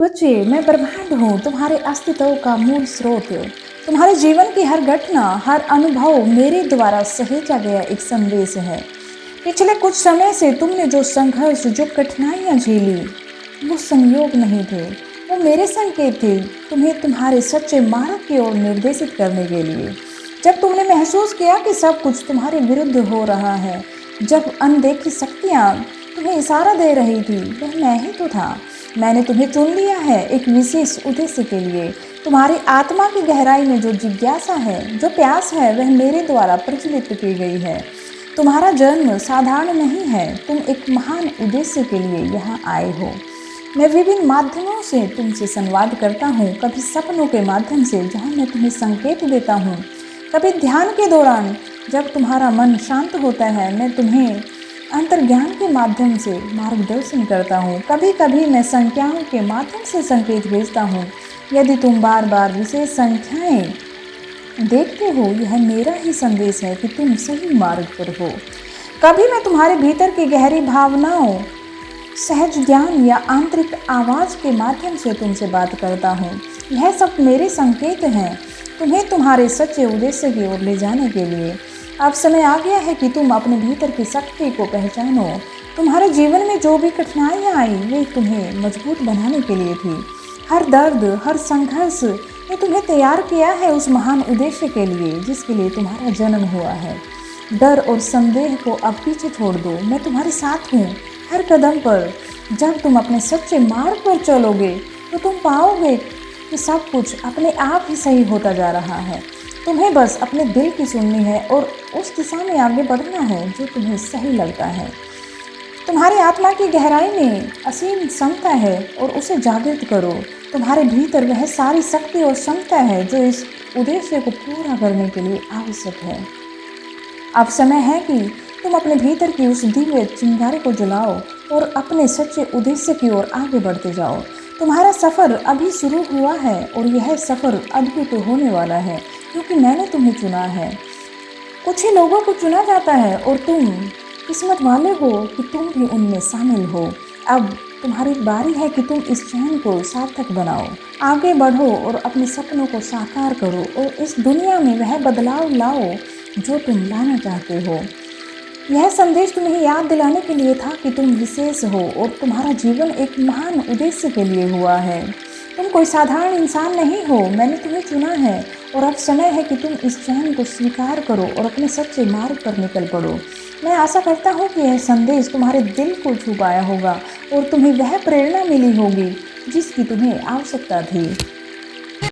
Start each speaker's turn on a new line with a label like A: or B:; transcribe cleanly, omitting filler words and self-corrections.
A: बच्चे, मैं ब्रह्मांड हूँ, तुम्हारे अस्तित्व का मूल स्रोत। तुम्हारे जीवन की हर घटना, हर अनुभव मेरे द्वारा सहेजा गया एक संदेश है। पिछले कुछ समय से तुमने जो संघर्ष, जो कठिनाइयाँ झेली, वो संयोग नहीं थे, वो मेरे संकेत थे, तुम्हें तुम्हारे सच्चे मार्ग की ओर निर्देशित करने के लिए। जब तुमने महसूस किया कि सब कुछ तुम्हारे विरुद्ध हो रहा है, जब अनदेखी शक्तियाँ तुम्हें इशारा दे रही थी, वह मैं ही तो था। मैंने तुम्हें चुन लिया है एक विशेष उद्देश्य के लिए। तुम्हारी आत्मा की गहराई में जो जिज्ञासा है, जो प्यास है, वह मेरे द्वारा प्रज्वलित की गई है। तुम्हारा जन्म साधारण नहीं है, तुम एक महान उद्देश्य के लिए यहाँ आए हो। मैं विभिन्न माध्यमों से तुमसे संवाद करता हूँ, कभी सपनों के माध्यम से जहाँ मैं तुम्हें संकेत देता हूँ, कभी ध्यान के दौरान जब तुम्हारा मन शांत होता है, मैं तुम्हें अंतर्ज्ञान के माध्यम से मार्गदर्शन करता हूँ। कभी कभी मैं संख्याओं के माध्यम से संकेत भेजता हूँ। यदि तुम बार बार विशेष संख्याएं देखते हो, यह मेरा ही संदेश है कि तुम सही मार्ग पर हो। कभी मैं तुम्हारे भीतर की गहरी भावनाओं, सहज ज्ञान या आंतरिक आवाज़ के माध्यम से तुमसे बात करता हूँ। यह सब मेरे संकेत हैं, तुम्हें तुम्हारे सच्चे उद्देश्य की ओर ले जाने के लिए। अब समय आ गया है कि तुम अपने भीतर की शक्ति को पहचानो। तुम्हारे जीवन में जो भी कठिनाइयाँ आई, वे तुम्हें मजबूत बनाने के लिए थी। हर दर्द, हर संघर्ष ने तुम्हें तैयार किया है उस महान उद्देश्य के लिए जिसके लिए तुम्हारा जन्म हुआ है। डर और संदेह को अब पीछे छोड़ दो, मैं तुम्हारे साथ हूँ हर कदम पर। जब तुम अपने सच्चे मार्ग पर चलोगे तो तुम पाओगे कि सब कुछ अपने आप ही सही होता जा रहा है। तुम्हें बस अपने दिल की सुननी है और उस दिशा में आगे बढ़ना है जो तुम्हें सही लगता है। तुम्हारी आत्मा की गहराई में असीम क्षमता है और उसे जागृत करो। तुम्हारे भीतर वह सारी शक्ति और क्षमता है जो इस उद्देश्य को पूरा करने के लिए आवश्यक है। अब समय है कि तुम अपने भीतर की उस दिव्य चिंगारी को जलाओ और अपने सच्चे उद्देश्य की ओर आगे बढ़ते जाओ। तुम्हारा सफ़र अभी शुरू हुआ है और यह सफ़र अद्भुत होने वाला है क्योंकि मैंने तुम्हें चुना है। कुछ ही लोगों को चुना जाता है और तुम किस्मत वाले हो कि तुम भी उनमें शामिल हो। अब तुम्हारी बारी है कि तुम इस चयन को सार्थक बनाओ, आगे बढ़ो और अपने सपनों को साकार करो और इस दुनिया में वह बदलाव लाओ जो तुम लाना चाहते हो। यह संदेश तुम्हें याद दिलाने के लिए था कि तुम विशेष हो और तुम्हारा जीवन एक महान उद्देश्य के लिए हुआ है। तुम कोई साधारण इंसान नहीं हो, मैंने तुम्हें चुना है और अब समय है कि तुम इस चयन को स्वीकार करो और अपने सच्चे मार्ग पर निकल पड़ो। मैं आशा करता हूँ कि यह संदेश तुम्हारे दिल को छू पाया होगा और तुम्हें वह प्रेरणा मिली होगी जिसकी तुम्हें आवश्यकता थी।